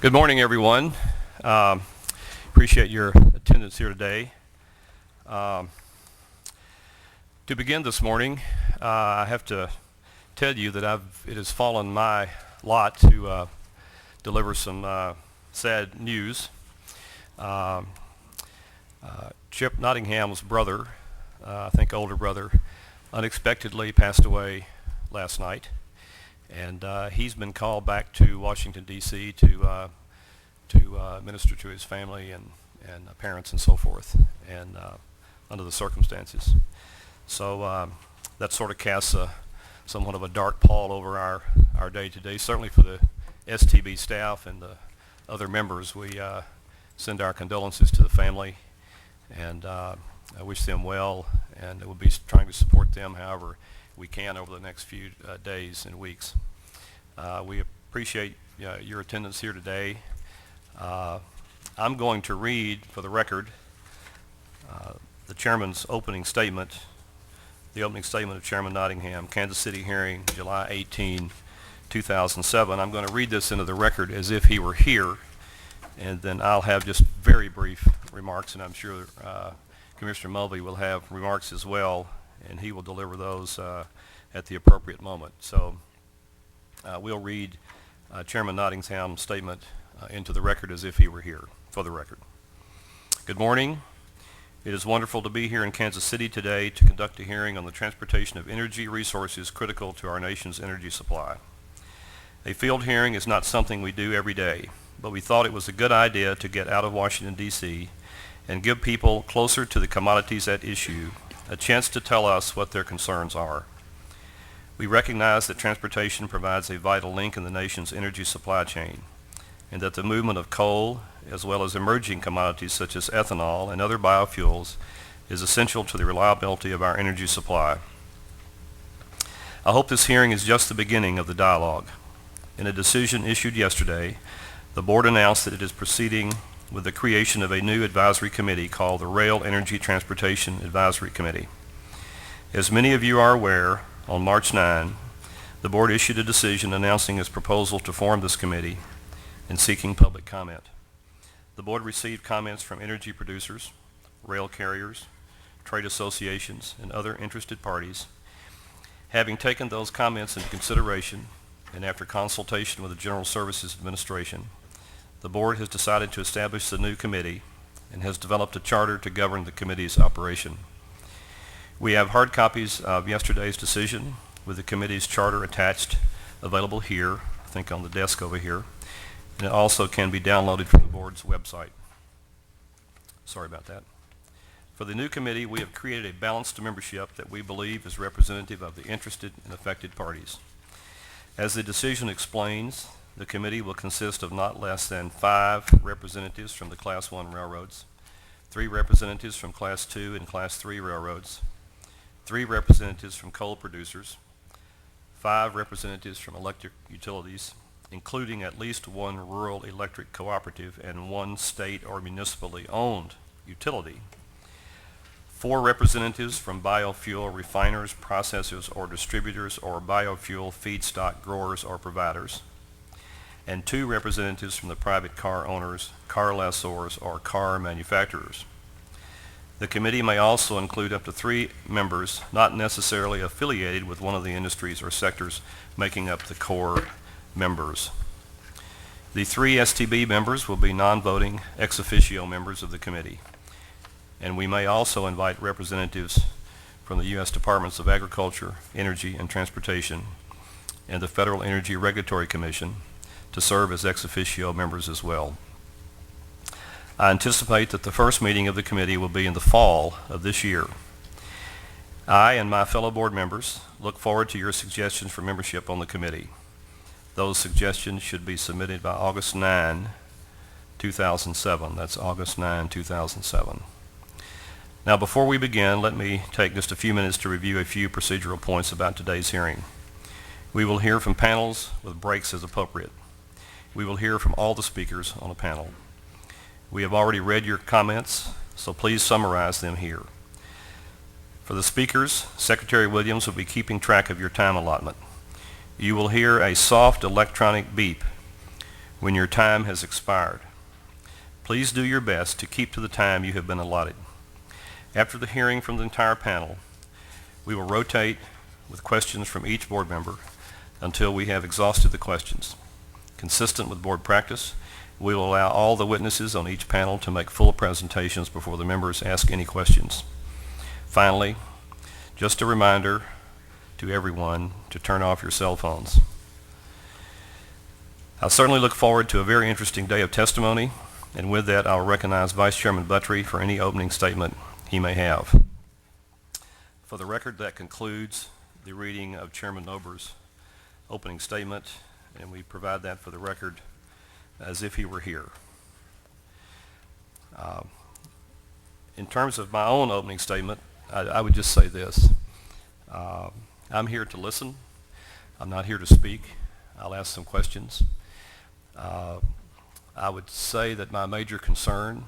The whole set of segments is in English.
Good morning, everyone. Appreciate your attendance here today. To begin this morning, I have to tell you that it has fallen my lot to deliver some sad news. Chip Nottingham's brother, I think older brother, unexpectedly passed away last night. And he's been called back to Washington, D.C. to minister to his family and parents and so forth, and under the circumstances. So that sort of casts somewhat of a dark pall over our day today. Certainly for the STB staff and the other members, we send our condolences to the family, and I wish them well, and we'll be trying to support them however we can over the next few days and weeks. We appreciate your attendance here today. I'm going to read, for the record, the chairman's opening statement, the opening statement of Chairman Nottingham, Kansas City hearing, July 18, 2007. I'm going to read this into the record as if he were here, and then I'll have just very brief remarks, and I'm sure Commissioner Mulvey will have remarks as well, and he will deliver those at the appropriate moment. So we'll read Chairman Nottingham's statement into the record as if he were here, for the record. Good morning. It is wonderful to be here in Kansas City today to conduct a hearing on the transportation of energy resources critical to our nation's energy supply. A field hearing is not something we do every day, but we thought it was a good idea to get out of Washington, D.C. and give people closer to the commodities at issue a chance to tell us what their concerns are. We recognize that transportation provides a vital link in the nation's energy supply chain, and that the movement of coal, as well as emerging commodities such as ethanol and other biofuels, is essential to the reliability of our energy supply. I hope this hearing is just the beginning of the dialogue. In a decision issued yesterday, the board announced that it is proceeding with the creation of a new advisory committee called the Rail Energy Transportation Advisory Committee. As many of you are aware, on March 9, the board issued a decision announcing its proposal to form this committee and seeking public comment. The board received comments from energy producers, rail carriers, trade associations, and other interested parties. Having taken those comments into consideration, and after consultation with the General Services Administration, the board has decided to establish the new committee and has developed a charter to govern the committee's operation. We have hard copies of yesterday's decision with the committee's charter attached, available here, I think on the desk over here, and it also can be downloaded from the board's website. Sorry about that. For the new committee, we have created a balanced membership that we believe is representative of the interested and affected parties. As the decision explains, the committee will consist of not less than 5 representatives from the Class 1 railroads, 3 representatives from Class 2 and Class 3 railroads, 3 representatives from coal producers, 5 representatives from electric utilities, including at least 1 rural electric cooperative and 1 state or municipally owned utility, 4 representatives from biofuel refiners, processors, or distributors, or biofuel feedstock growers or providers, and 2 representatives from the private car owners, car lessors, or car manufacturers. The committee may also include up to 3 members not necessarily affiliated with one of the industries or sectors making up the core members. The 3 STB members will be non-voting ex officio members of the committee, and we may also invite representatives from the U.S. Departments of Agriculture, Energy, and Transportation and the Federal Energy Regulatory Commission to serve as ex officio members as well. I anticipate that the first meeting of the committee will be in the fall of this year. I and my fellow board members look forward to your suggestions for membership on the committee. Those suggestions should be submitted by August 9, 2007. That's August 9, 2007. Now, before we begin, let me take just a few minutes to review a few procedural points about today's hearing. We will hear from panels with breaks as appropriate. We will hear from all the speakers on a panel. We have already read your comments, so please summarize them here. For the speakers, Secretary Williams will be keeping track of your time allotment. You will hear a soft electronic beep when your time has expired. Please do your best to keep to the time you have been allotted. After the hearing from the entire panel, we will rotate with questions from each board member until we have exhausted the questions. Consistent with board practice, we will allow all the witnesses on each panel to make full presentations before the members ask any questions. Finally, just a reminder to everyone to turn off your cell phones. I certainly look forward to a very interesting day of testimony, and with that, I'll recognize Vice Chairman Buttry for any opening statement he may have. For the record, that concludes the reading of Chairman Ober's opening statement, and we provide that for the record as if he were here. In terms of my own opening statement, I would just say this. I'm here to listen. I'm not here to speak. I'll ask some questions. I would say that my major concern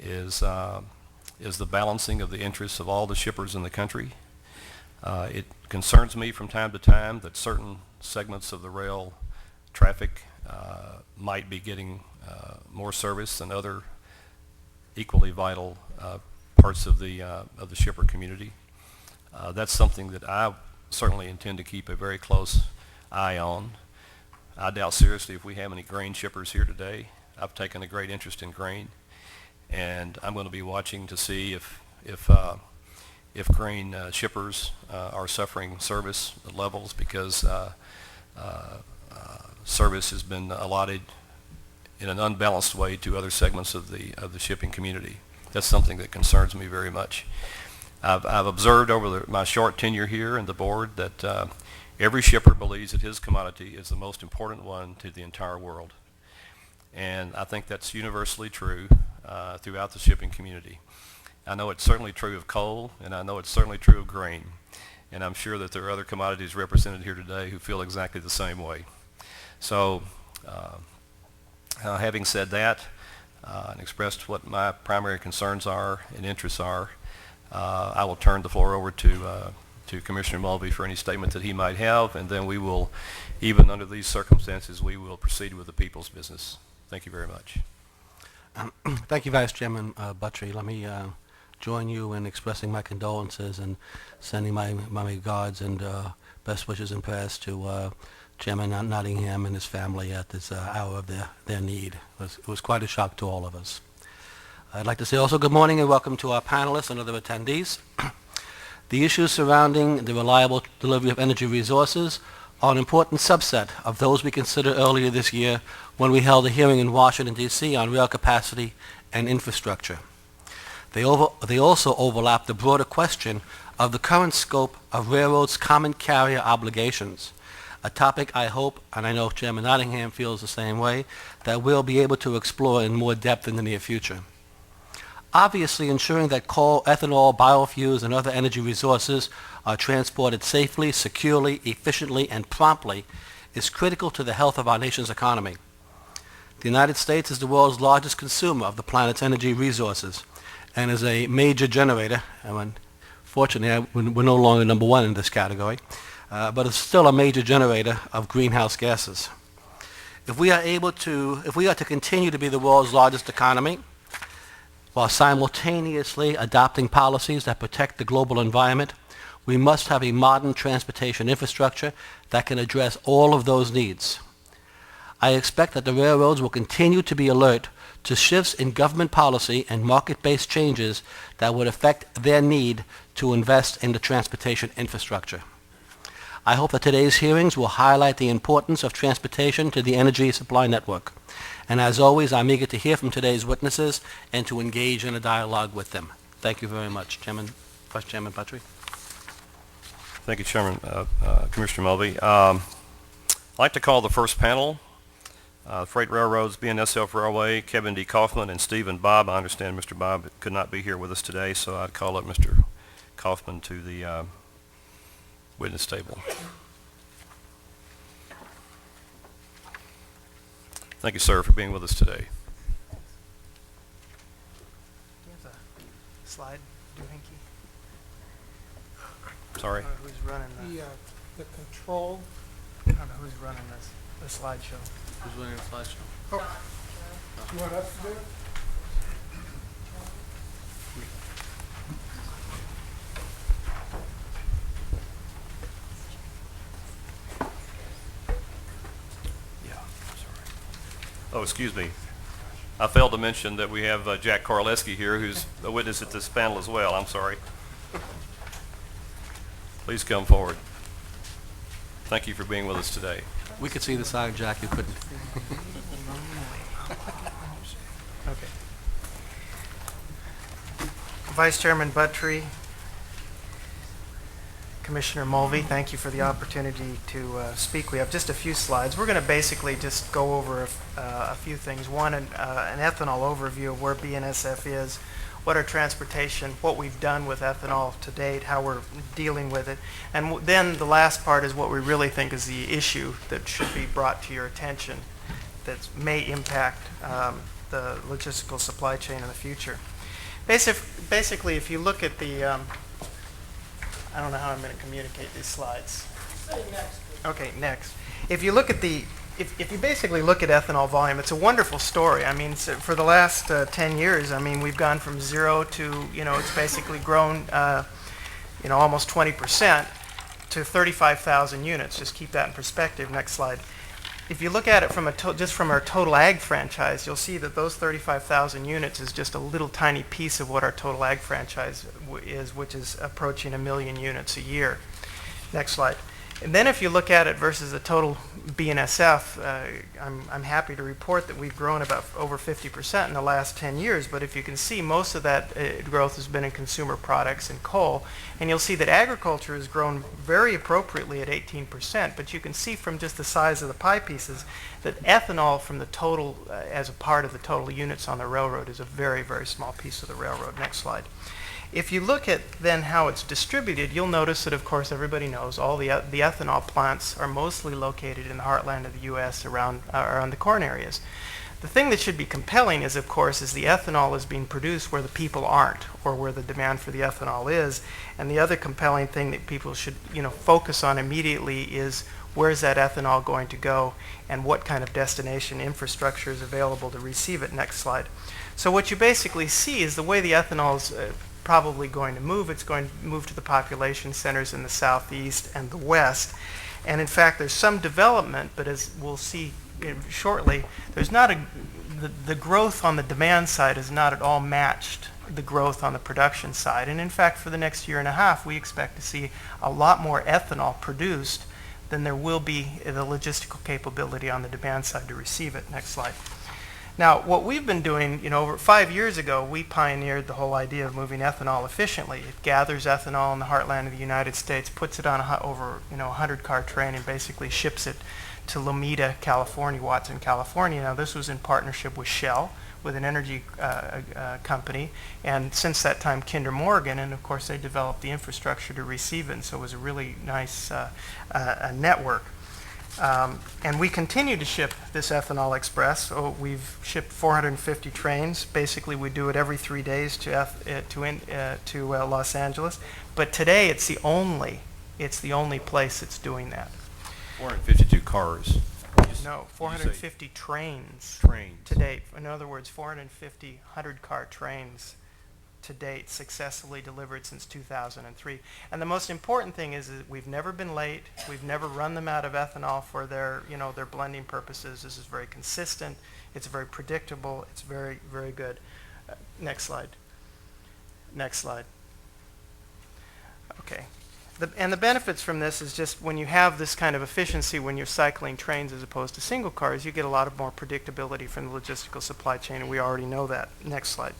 is the balancing of the interests of all the shippers in the country. It concerns me from time to time that certain segments of the rail traffic might be getting more service than other equally vital parts of the shipper community. That's something that I certainly intend to keep a very close eye on. I doubt seriously if we have any grain shippers here today. I've taken a great interest in grain, and I'm going to be watching to see if grain shippers are suffering service levels because service has been allotted in an unbalanced way to other segments of the shipping community. That's something that concerns me very much. I've observed over my short tenure here in the board that every shipper believes that his commodity is the most important one to the entire world. And I think that's universally true throughout the shipping community. I know it's certainly true of coal, and I know it's certainly true of grain. And I'm sure that there are other commodities represented here today who feel exactly the same way. So having said that, and expressed what my primary concerns are and interests are, I will turn the floor over to Commissioner Mulvey for any statement that he might have, and then we will, even under these circumstances, we will proceed with the people's business. Thank you very much. Thank you, Vice Chairman Buttry. Let me join you in expressing my condolences and sending my regards and best wishes and prayers to Chairman Nottingham and his family at this hour of their need. It was quite a shock to all of us. I'd like to say also good morning and welcome to our panelists and other attendees. The issues surrounding the reliable delivery of energy resources are an important subset of those we considered earlier this year when we held a hearing in Washington, D.C. on rail capacity and infrastructure. They also overlap the broader question of the current scope of railroads' common carrier obligations, a topic I hope, and I know Chairman Nottingham feels the same way, that we'll be able to explore in more depth in the near future. Obviously, ensuring that coal, ethanol, biofuels, and other energy resources are transported safely, securely, efficiently, and promptly is critical to the health of our nation's economy. The United States is the world's largest consumer of the planet's energy resources and is a major generator. Fortunately, we're no longer number one in this category, but it's still a major generator of greenhouse gases. If we are to continue to be the world's largest economy, while simultaneously adopting policies that protect the global environment, we must have a modern transportation infrastructure that can address all of those needs. I expect that the railroads will continue to be alert to shifts in government policy and market-based changes that would affect their need to invest in the transportation infrastructure. I hope that today's hearings will highlight the importance of transportation to the energy supply network. And as always, I'm eager to hear from today's witnesses and to engage in a dialogue with them. Thank you very much, Vice Chairman Buttry. Thank you, Chairman, Commissioner Mulvey. I'd like to call the first panel, Freight Railroads, BNSF Railway, Kevin D. Kaufman, and Stephen Bob. I understand Mr. Bob could not be here with us today, so I'd call up Mr. Kaufman to the witness table. Thank you, sir, for being with us today. Do you have a slide, Doohinky? Sorry. Who's running The control I don't know who's running the slideshow. Who's winning the slideshow? You want us to do it? Yeah, sorry. Oh, excuse me. I failed to mention that we have Jack Korleski here, who's a witness at this panel as well. I'm sorry. Please come forward. Thank you for being with us today. We could see the side, Jack. You couldn't. Okay. Vice Chairman Buttry, Commissioner Mulvey, thank you for the opportunity to speak. We have just a few slides. We're going to basically just go over a few things. One, an ethanol overview of where BNSF is, what our transportation, what we've done with ethanol to date, how we're dealing with it. And then the last part is what we really think is the issue that should be brought to your attention that may impact the logistical supply chain in the future. Basically, if you look at the, I don't know how I'm going to communicate these slides. Okay, next. If you look at the, if you basically look at ethanol volume, it's a wonderful story. I mean, for the last 10 years, I mean, we've gone from zero to, it's basically grown, almost 20% to 35,000 units. Just keep that in perspective. Next slide. If you look at it from just from our total ag franchise, you'll see that those 35,000 units is just a little tiny piece of what our total ag franchise is, which is approaching 1 million units a year. Next slide. And then if you look at it versus the total BNSF, I'm happy to report that we've grown about over 50% in the last 10 years. But if you can see, most of that growth has been in consumer products and coal. And you'll see that agriculture has grown very appropriately at 18%. But you can see from just the size of the pie pieces that ethanol from the total, as a part of the total units on the railroad, is a very, very small piece of the railroad. Next slide. If you look at then how it's distributed, you'll notice that, of course, everybody knows all the ethanol plants are mostly located in the heartland of the U.S. around the corn areas. The thing that should be compelling is, of course, is the ethanol is being produced where the people aren't, or where the demand for the ethanol is. And the other compelling thing that people should, focus on immediately is where's that ethanol going to go, and what kind of destination infrastructure is available to receive it. Next slide. So what you basically see is the way the ethanol is probably going to move. It's going to move to the population centers in the southeast and the west. And in fact, there's some development, but as we'll see shortly, there's not the growth on the demand side is not at all matched the growth on the production side. And in fact, for the next year and a half, we expect to see a lot more ethanol produced than there will be the logistical capability on the demand side to receive it. Next slide. Now, what we've been doing, over 5 years ago, we pioneered the whole idea of moving ethanol efficiently. It gathers ethanol in the heartland of the United States, puts it on over a 100-car train, and basically ships it to Lomita, California, Watson, California. Now, this was in partnership with Shell, with an energy company, and since that time, Kinder Morgan, and of course, they developed the infrastructure to receive it, and so it was a really nice network. And we continue to ship this ethanol express. So we've shipped 450 trains. Basically, we do it every 3 days to Los Angeles. But today, it's the only place that's doing that. 452 cars. No, 450 trains. Trains. To date. In other words, 450 100-car trains to date successfully delivered since 2003. And the most important thing is that we've never been late. We've never run them out of ethanol for their blending purposes. This is very consistent. It's very predictable. It's very, very good. Next slide. Next slide. Okay. And the benefits from this is just when you have this kind of efficiency when you're cycling trains as opposed to single cars, you get a lot of more predictability from the logistical supply chain, and we already know that. Next slide.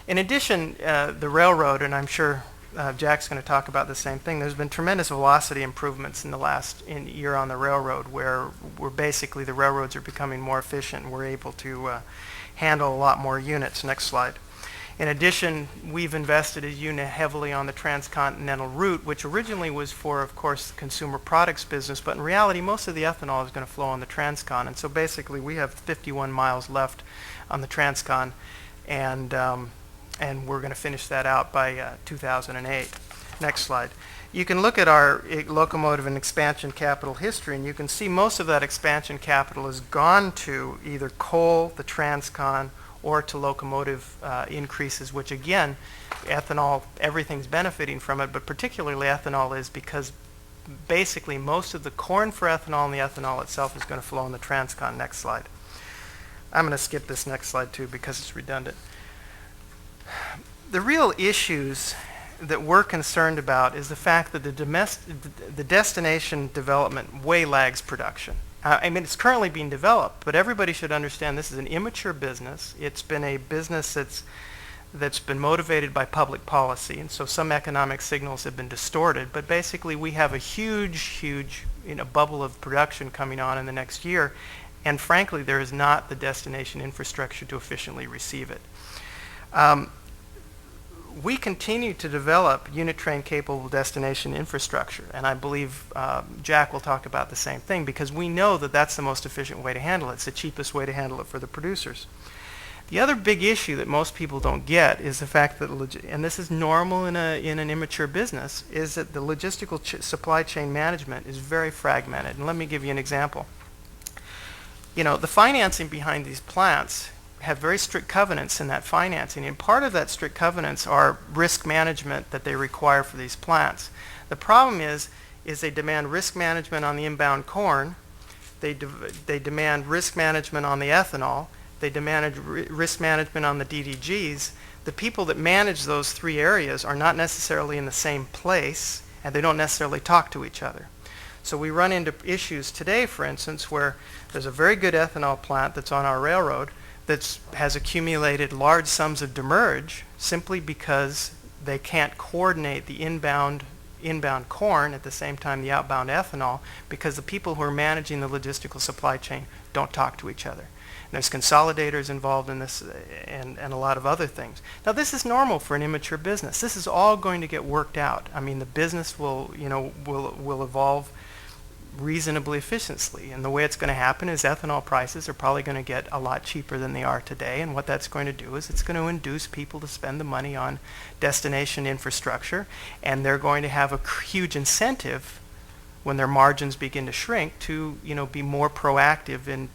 In addition, the railroad, and I'm sure Jack's going to talk about the same thing, there's been tremendous velocity improvements in the last year on the railroad where basically the railroads are becoming more efficient and we're able to handle a lot more units. Next slide. In addition, we've invested, as you know, heavily on the transcontinental route, which originally was for, of course, the consumer products business, but in reality, most of the ethanol is going to flow on the transcon. And so basically, we have 51 miles left on the transcon, and we're going to finish that out by 2008. Next slide. you can look at our locomotive and expansion capital history, and you can see most of that expansion capital has gone to either coal, the Transcon, or to locomotive increases, which again, ethanol, everything's benefiting from it, but particularly ethanol is, because basically most of the corn for ethanol and the ethanol itself is going to flow in the Transcon. Next slide. I'm going to skip this next slide too because it's redundant. The real issues that we're concerned about is the fact that the destination development way lags production. I mean, it's currently being developed, but everybody should understand this is an immature business. It's been a business that's been motivated by public policy, and so some economic signals have been distorted. But basically, we have a huge bubble of production coming on in the next year, and frankly, there is not the destination infrastructure to efficiently receive it. We continue to develop unit train capable destination infrastructure, and I believe Jack will talk about the same thing, because we know that that's the most efficient way to handle it. It's the cheapest way to handle it for the producers. The other big issue that most people don't get is the fact that, and this is normal in an immature business, is that the logistical supply chain management is very fragmented. And let me give you an example. The financing behind these plants have very strict covenants in that financing, and part of that strict covenants are risk management that they require for these plants. The problem is they demand risk management on the inbound corn, they demand risk management on the ethanol, they demand risk management on the DDGs. The people that manage those three areas are not necessarily in the same place, and they don't necessarily talk to each other. So we run into issues today, for instance, where there's a very good ethanol plant that's on our railroad that has accumulated large sums of demurrage simply because they can't coordinate the inbound corn at the same time the outbound ethanol, because the people who are managing the logistical supply chain don't talk to each other. And there's consolidators involved in this and a lot of other things. Now, this is normal for an immature business. This is all going to get worked out. I mean, the business will evolve reasonably efficiently, and the way it's going to happen is ethanol prices are probably going to get a lot cheaper than they are today, and what that's going to do is it's going to induce people to spend the money on destination infrastructure, and they're going to have a huge incentive when their margins begin to shrink to be more proactive in